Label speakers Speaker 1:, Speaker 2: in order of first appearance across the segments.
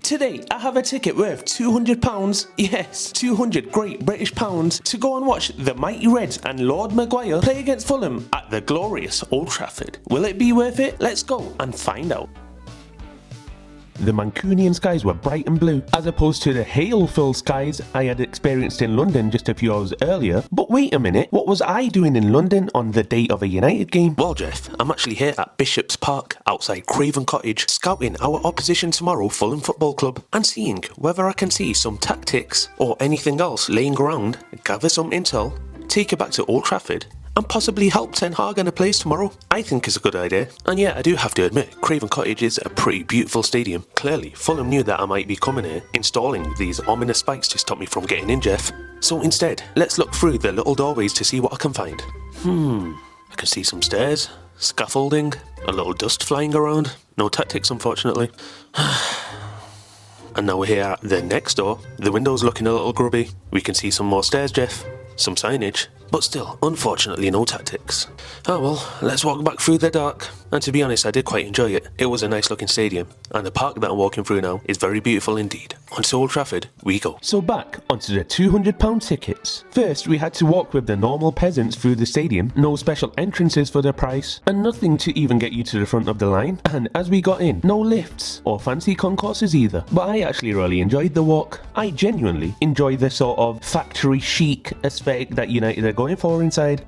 Speaker 1: Today, I have a ticket worth £200, yes, 200 great British pounds, to go and watch the Mighty Reds and Lord Maguire play against Fulham at the glorious Old Trafford. Will it be worth it? Let's go and find out. The Mancunian skies were bright and blue, as opposed to the hail-filled skies I had experienced in London just a few hours earlier. But wait a minute, what was I doing in London on the day of a United game? Well, Jeff, I'm actually here at Bishop's Park, outside Craven Cottage, scouting our opposition tomorrow, Fulham Football Club, and seeing whether I can see some tactics or anything else laying around, gather some intel, take it back to Old Trafford, and possibly help Ten Hag in a place tomorrow. I think it's a good idea. And yeah, I do have to admit, Craven Cottage is a pretty beautiful stadium. Clearly, Fulham knew that I might be coming here, installing these ominous spikes to stop me from getting in, Jeff. So instead, let's look through the little doorways to see what I can find. I can see some stairs, scaffolding, a little dust flying around. No tactics, unfortunately. And now we're here at the next door. The window's looking a little grubby. We can see some more stairs, Jeff. Some signage, but still, unfortunately, no tactics. Oh well, let's walk back through the dark. And to be honest, I did quite enjoy it. It was a nice looking stadium, and the park that I'm walking through now is very beautiful indeed. Onto Old Trafford we go. So back onto the £200 tickets. First, we had to walk with the normal peasants through the stadium, no special entrances for the price, and nothing to even get you to the front of the line. And as we got in, no lifts or fancy concourses either. But I actually really enjoyed the walk. I genuinely enjoy the sort of factory chic aesthetic that United are going for inside.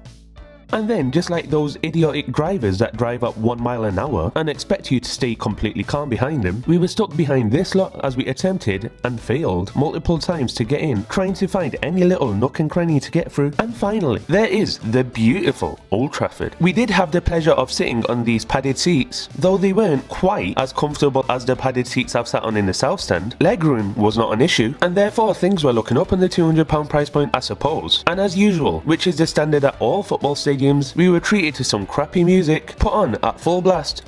Speaker 1: And then, just like those idiotic drivers that drive up 1 mile an hour and expect you to stay completely calm behind them, we were stuck behind this lot as we attempted and failed multiple times to get in, trying to find any little nook and cranny to get through. And finally, there is the beautiful Old Trafford. We did have the pleasure of sitting on these padded seats, though they weren't quite as comfortable as the padded seats I've sat on in the south stand. Legroom was not an issue, and therefore things were looking up on the £200 price point, I suppose. And as usual, which is the standard at all football stadiums, we were treated to some crappy music put on at full blast,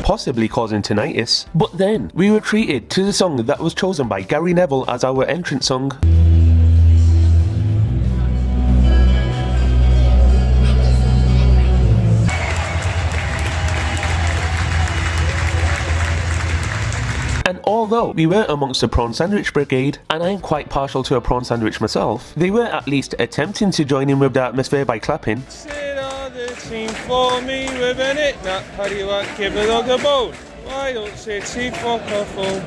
Speaker 1: possibly causing tinnitus. But then we were treated to the song that was chosen by Gary Neville as our entrance song. And although we weren't amongst the prawn sandwich brigade, and I'm quite partial to a prawn sandwich myself, they were at least attempting to join in with the atmosphere by clapping.
Speaker 2: Sit on the team for me with an it nut. How do you want to give the dog a bone? Why don't City fuck off home?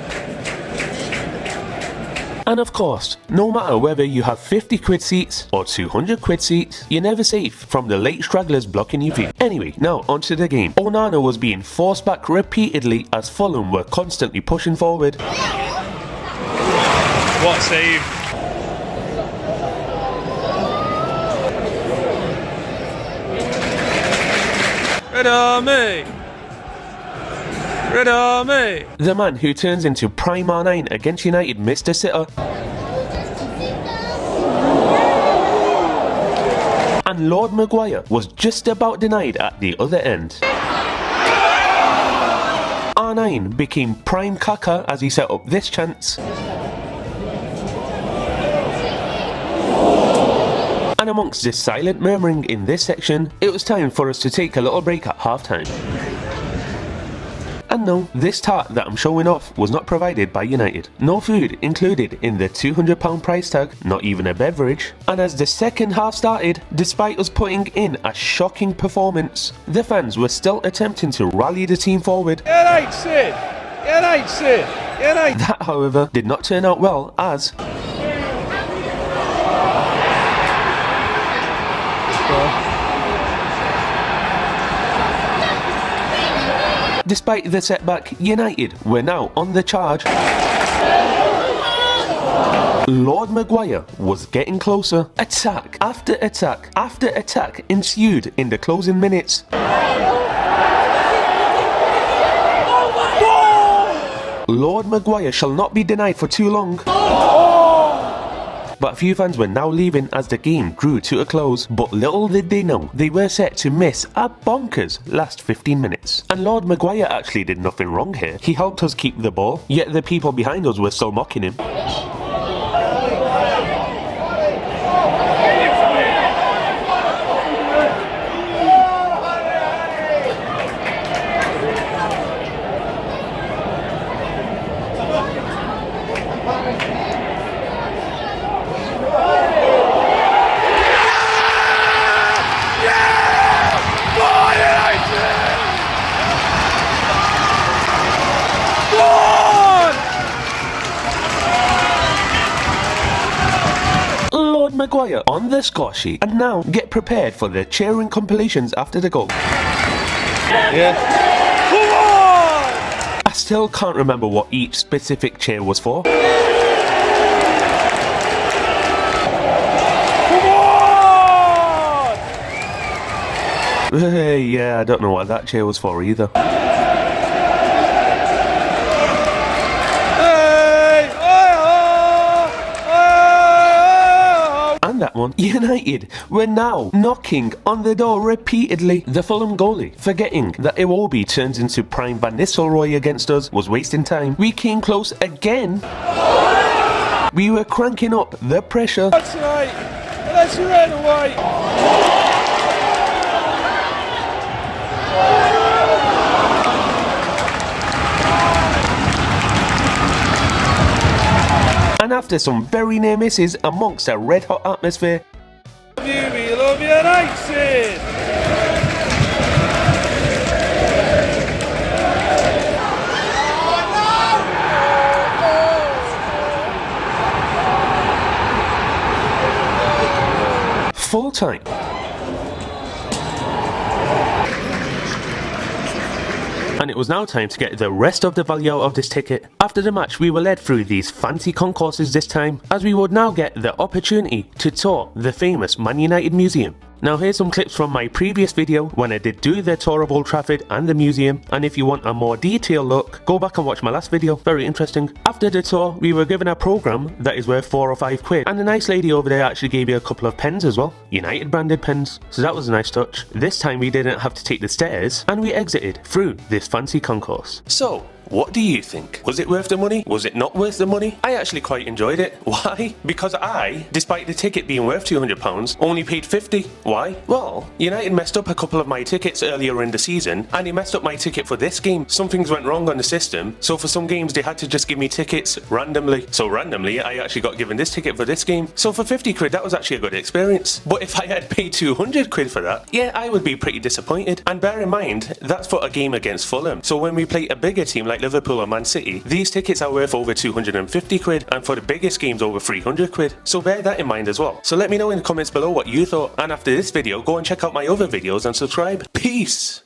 Speaker 1: And of course, no matter whether you have 50 quid seats or 200 quid seats, you're never safe from the late stragglers blocking your view. Anyway, now onto the game. Onana was being forced back repeatedly as Fulham were constantly pushing forward.
Speaker 2: What a save. Red Army! Red Army!
Speaker 1: The man who turns into prime R9 against United missed a sitter. And Lord Maguire was just about denied at the other end. R9 became prime Kaka as he set up this chance. And amongst this silent murmuring in this section, it was time for us to take a little break at half time. And no, this tart that I'm showing off was not provided by United. No food included in the £200 price tag, not even a beverage. And as the second half started, despite us putting in a shocking performance, the fans were still attempting to rally the team forward.
Speaker 2: United! United! United!
Speaker 1: That, however, did not turn out well as... Despite the setback, United were now on the charge. Lord Maguire was getting closer. Attack after attack after attack ensued in the closing minutes. Lord Maguire shall not be denied for too long. But a few fans were now leaving as the game drew to a close. But little did they know, they were set to miss a bonkers last 15 minutes. And Lord Maguire actually did nothing wrong here. He helped us keep the ball, yet the people behind us were still mocking him. Maguire on the score sheet. And now get prepared for the cheering compilations after the goal.
Speaker 2: Yeah. Come on!
Speaker 1: I still can't remember what each specific cheer was for.
Speaker 2: Come on!
Speaker 1: Yeah, I don't know what that cheer was for either. And that one, United were now knocking on the door repeatedly. The Fulham goalie, forgetting that Iwobi turns into prime Van Nistelrooy against us, was wasting time. We came close again. We were cranking up the pressure.
Speaker 2: That's right. That's red and white.
Speaker 1: And after some very near misses amongst a red hot atmosphere,
Speaker 2: We love you, United.
Speaker 1: full time. And it was now time to get the rest of the value out of this ticket. After the match, we were led through these fancy concourses this time, as we would now get the opportunity to tour the famous Man United Museum. Now here's some clips from my previous video when I did do the tour of Old Trafford and the museum, and if you want a more detailed look, go back and watch my last video, very interesting. After the tour, we were given a programme that is worth £4 or £5, and the nice lady over there actually gave you a couple of pens as well, United branded pens, so that was a nice touch. This time we didn't have to take the stairs, and we exited through this fancy concourse. So, what do you think? Was it worth the money? Was it not worth the money? I actually quite enjoyed it. Why? Because I, despite the ticket being worth £200, only paid £50. Why? Well, United messed up a couple of my tickets earlier in the season, and they messed up my ticket for this game. Some things went wrong on the system, so for some games they had to just give me tickets randomly. So randomly, I actually got given this ticket for this game. So for £50, that was actually a good experience. But if I had paid £200 for that, yeah, I would be pretty disappointed. And bear in mind, that's for a game against Fulham. So when we play a bigger team like Liverpool or Man City, these tickets are worth over £250, and for the biggest games over £300. So bear that in mind as well. So let me know in the comments below what you thought, and after this video, go and check out my other videos and subscribe. Peace!